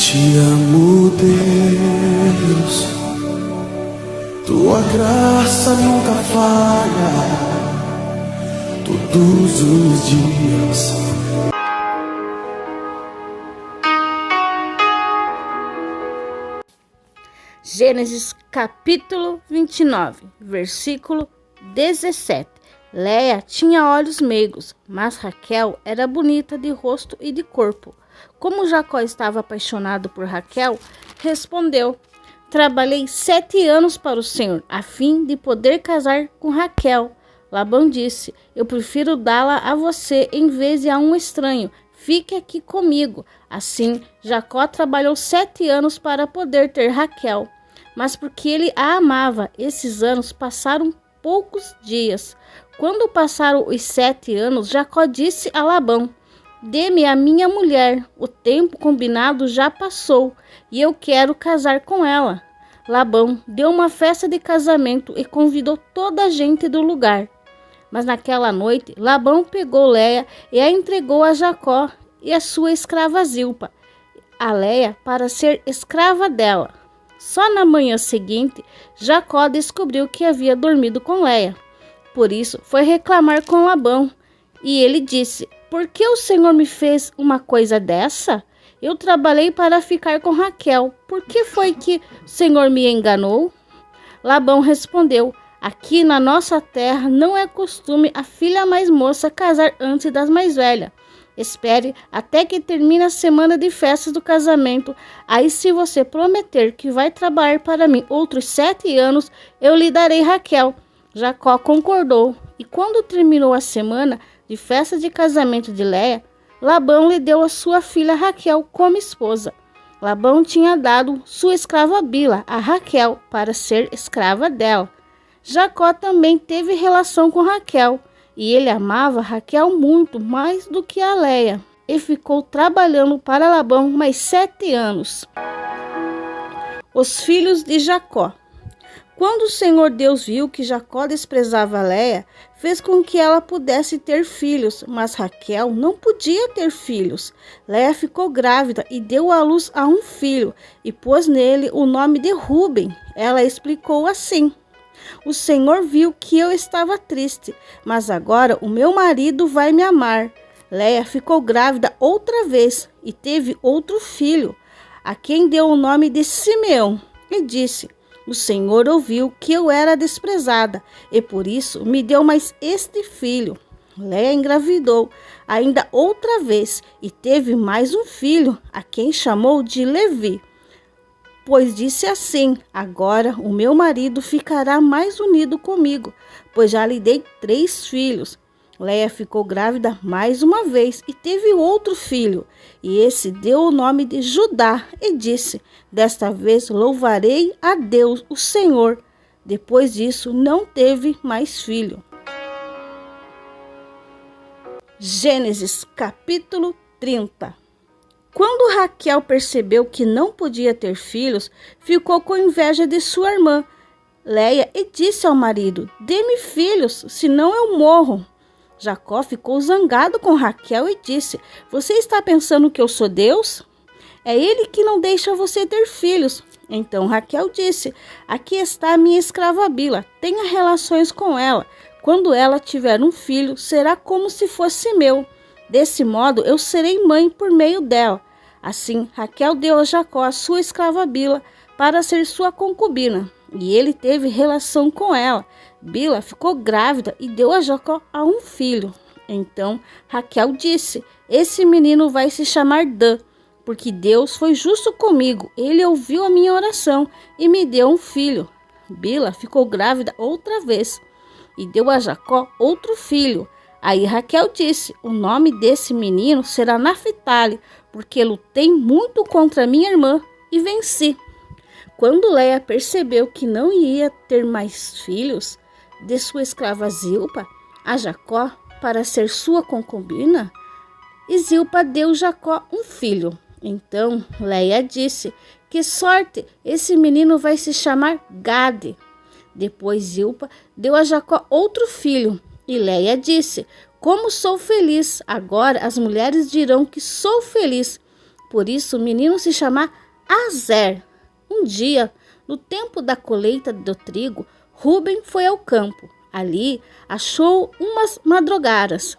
Te amo, Deus, tua graça nunca falha, todos os dias. Gênesis capítulo 29, versículo 17. Léia tinha olhos meigos, mas Raquel era bonita de rosto e de corpo. Como Jacó estava apaixonado por Raquel, respondeu: trabalhei 7 anos para o Senhor, a fim de poder casar com Raquel. Labão disse: eu prefiro dá-la a você em vez de a um estranho. Fique aqui comigo. Assim, Jacó trabalhou 7 anos para poder ter Raquel. Mas porque ele a amava, esses anos passaram poucos dias. Quando passaram os 7 anos, Jacó disse a Labão: dê-me a minha mulher, o tempo combinado já passou, e eu quero casar com ela. Labão deu uma festa de casamento e convidou toda a gente do lugar. Mas naquela noite, Labão pegou Léia e a entregou a Jacó e a sua escrava Zilpa, a Léia, para ser escrava dela. Só na manhã seguinte, Jacó descobriu que havia dormido com Léia. Por isso, foi reclamar com Labão. E ele disse: por que o Senhor me fez uma coisa dessa? Eu trabalhei para ficar com Raquel. Por que foi que o Senhor me enganou? Labão respondeu: aqui na nossa terra não é costume a filha mais moça casar antes das mais velhas. Espere até que termine a semana de festas do casamento. Aí, se você prometer que vai trabalhar para mim outros 7 anos, eu lhe darei Raquel. Jacó concordou, e quando terminou a semana de festa de casamento de Léia, Labão lhe deu a sua filha Raquel como esposa. Labão tinha dado sua escrava Bila a Raquel para ser escrava dela. Jacó também teve relação com Raquel, e ele amava Raquel muito mais do que a Léia, e ficou trabalhando para Labão mais 7 anos. Os filhos de Jacó. Quando o Senhor Deus viu que Jacó desprezava Léia, fez com que ela pudesse ter filhos, mas Raquel não podia ter filhos. Léia ficou grávida e deu à luz a um filho, e pôs nele o nome de Ruben. Ela explicou assim: o Senhor viu que eu estava triste, mas agora o meu marido vai me amar. Léia ficou grávida outra vez e teve outro filho, a quem deu o nome de Simeão, e disse: o Senhor ouviu que eu era desprezada, e por isso me deu mais este filho. Léia engravidou ainda outra vez e teve mais um filho, a quem chamou de Levi. Pois disse assim: agora o meu marido ficará mais unido comigo, pois já lhe dei 3 filhos. Léia ficou grávida mais uma vez e teve outro filho, e esse deu o nome de Judá, e disse: desta vez louvarei a Deus, o Senhor. Depois disso, não teve mais filho. Gênesis capítulo 30. Quando Raquel percebeu que não podia ter filhos, ficou com inveja de sua irmã Léia e disse ao marido: dê-me filhos, senão eu morro. Jacó ficou zangado com Raquel e disse: você está pensando que eu sou Deus? É ele que não deixa você ter filhos. Então Raquel disse: aqui está a minha escrava Bila, tenha relações com ela. Quando ela tiver um filho, será como se fosse meu. Desse modo, eu serei mãe por meio dela. Assim, Raquel deu a Jacó a sua escrava Bila para ser sua concubina, e ele teve relação com ela. Bila ficou grávida e deu a Jacó a um filho. Então Raquel disse: esse menino vai se chamar Dan, porque Deus foi justo comigo. Ele ouviu a minha oração e me deu um filho. Bila ficou grávida outra vez e deu a Jacó outro filho. Aí Raquel disse: o nome desse menino será Naphtali, porque lutei muito contra minha irmã e venci. Quando Léia percebeu que não ia ter mais filhos de sua escrava Zilpa a Jacó para ser sua concubina, e Zilpa deu Jacó um filho. Então Léia disse: que sorte, esse menino vai se chamar Gade. Depois Zilpa deu a Jacó outro filho, e Léia disse: como sou feliz, agora as mulheres dirão que sou feliz, Por isso o menino se chama Azer. Um dia, no tempo da colheita do trigo, Rúben foi ao campo. Ali achou umas madrogaras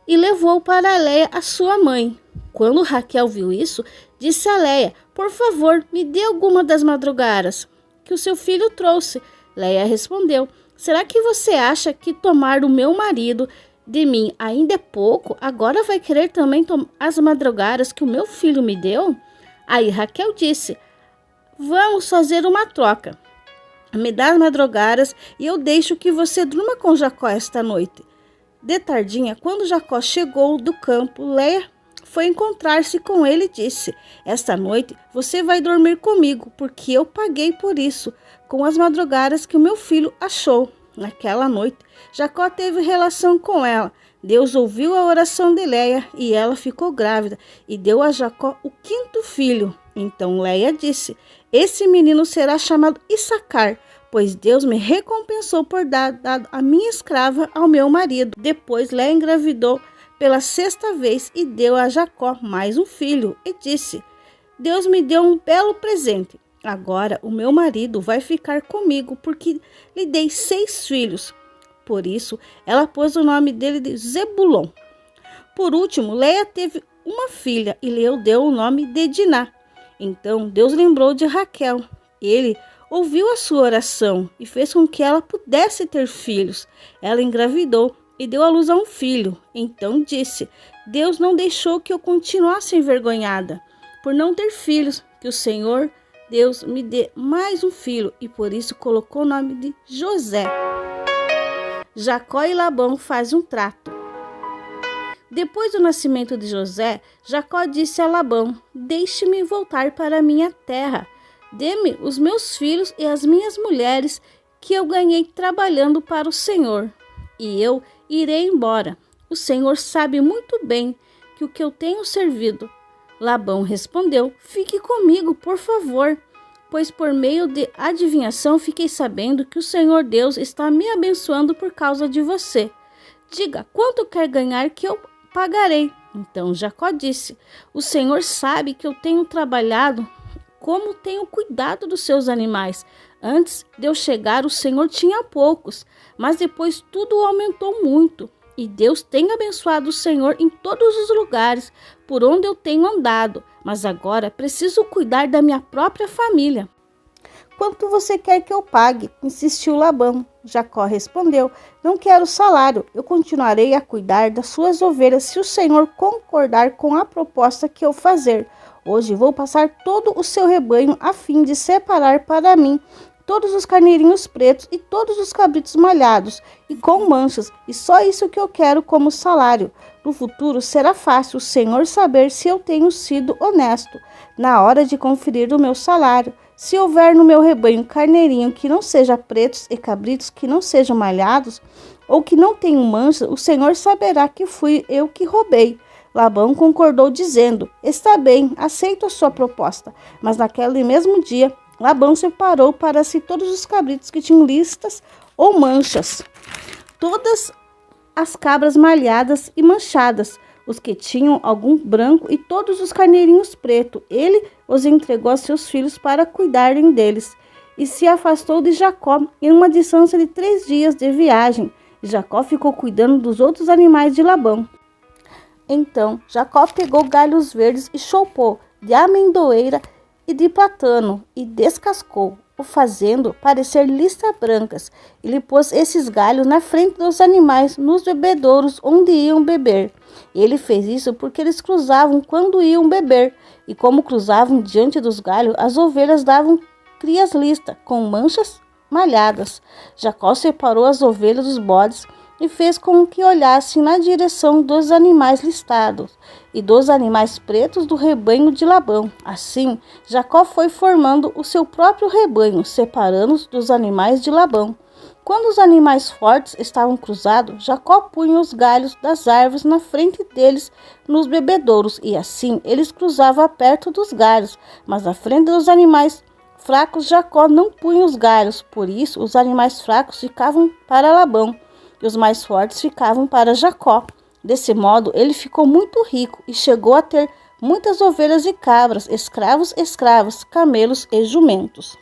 e levou para Léia, a sua mãe. Quando Raquel viu isso, disse a Léia: por favor, me dê alguma das madrogaras que o seu filho trouxe. Léia respondeu: será que você acha que tomar o meu marido de mim ainda é pouco? Agora vai querer também as madrogaras que o meu filho me deu? Aí Raquel disse: vamos fazer uma troca. Me dá as madrogaras e eu deixo que você durma com Jacó esta noite. De tardinha, quando Jacó chegou do campo, Léia foi encontrar-se com ele e disse: esta noite você vai dormir comigo, porque eu paguei por isso, com as madrogaras que o meu filho achou. Naquela noite, Jacó teve relação com ela. Deus ouviu a oração de Léia e ela ficou grávida e deu a Jacó o 5º filho. Então Léia disse: esse menino será chamado Issacar, pois Deus me recompensou por dar dado a minha escrava ao meu marido. Depois Léia engravidou pela 6ª vez e deu a Jacó mais um filho e disse: Deus me deu um belo presente. Agora o meu marido vai ficar comigo porque lhe dei 6 filhos. Por isso ela pôs o nome dele de Zebulon. Por último, Léia teve uma filha e lhe deu o nome de Diná. Então Deus lembrou de Raquel. Ele ouviu a sua oração e fez com que ela pudesse ter filhos. Ela engravidou e deu à luz a um filho. Então disse: Deus não deixou que eu continuasse envergonhada por não ter filhos, que o Senhor Deus me dê mais um filho, e por isso colocou o nome de José. Jacó e Labão fazem um trato. Depois do nascimento de José, Jacó disse a Labão: deixe-me voltar para minha terra. Dê-me os meus filhos e as minhas mulheres que eu ganhei trabalhando para o Senhor, e eu irei embora. O Senhor sabe muito bem que o que eu tenho servido. Labão respondeu: fique comigo, por favor, pois por meio de adivinhação fiquei sabendo que o Senhor Deus está me abençoando por causa de você. Diga quanto quer ganhar que eu pagarei. Então Jacó disse: o Senhor sabe que eu tenho trabalhado como tenho cuidado dos seus animais. Antes de eu chegar, o Senhor tinha poucos, mas depois tudo aumentou muito. E Deus tem abençoado o Senhor em todos os lugares por onde eu tenho andado. Mas agora preciso cuidar da minha própria família. Quanto você quer que eu pague? Insistiu Labão. Jacó respondeu: não quero salário. Eu continuarei a cuidar das suas ovelhas se o Senhor concordar com a proposta que eu fazer. Hoje vou passar todo o seu rebanho a fim de separar para mim todos os carneirinhos pretos e todos os cabritos malhados e com manchas, e só isso que eu quero como salário. No futuro será fácil o Senhor saber se eu tenho sido honesto na hora de conferir o meu salário. Se houver no meu rebanho carneirinho que não seja pretos e cabritos que não sejam malhados, ou que não tenham manchas, o Senhor saberá que fui eu que roubei. Labão concordou, dizendo: está bem, aceito a sua proposta. Mas naquele mesmo dia, Labão separou para si todos os cabritos que tinham listas ou manchas, todas as cabras malhadas e manchadas, os que tinham algum branco e todos os carneirinhos pretos. Ele os entregou a seus filhos para cuidarem deles, e se afastou de Jacó em uma distância de 3 dias de viagem. Jacó ficou cuidando dos outros animais de Labão. Então Jacó pegou galhos verdes e choupou de amendoeira e de platano, e descascou, o fazendo parecer listas brancas. Ele pôs esses galhos na frente dos animais nos bebedouros onde iam beber. Ele fez isso porque eles cruzavam quando iam beber, e como cruzavam diante dos galhos, as ovelhas davam crias listas, com manchas malhadas. Jacó separou as ovelhas dos bodes e fez com que olhassem na direção dos animais listados e dos animais pretos do rebanho de Labão. Assim, Jacó foi formando o seu próprio rebanho, separando-os dos animais de Labão. Quando os animais fortes estavam cruzados, Jacó punha os galhos das árvores na frente deles nos bebedouros, e assim eles cruzavam perto dos galhos, mas na frente dos animais fracos Jacó não punha os galhos. Por isso, os animais fracos ficavam para Labão e os mais fortes ficavam para Jacó. Desse modo, ele ficou muito rico e chegou a ter muitas ovelhas e cabras, escravos, escravas, camelos e jumentos.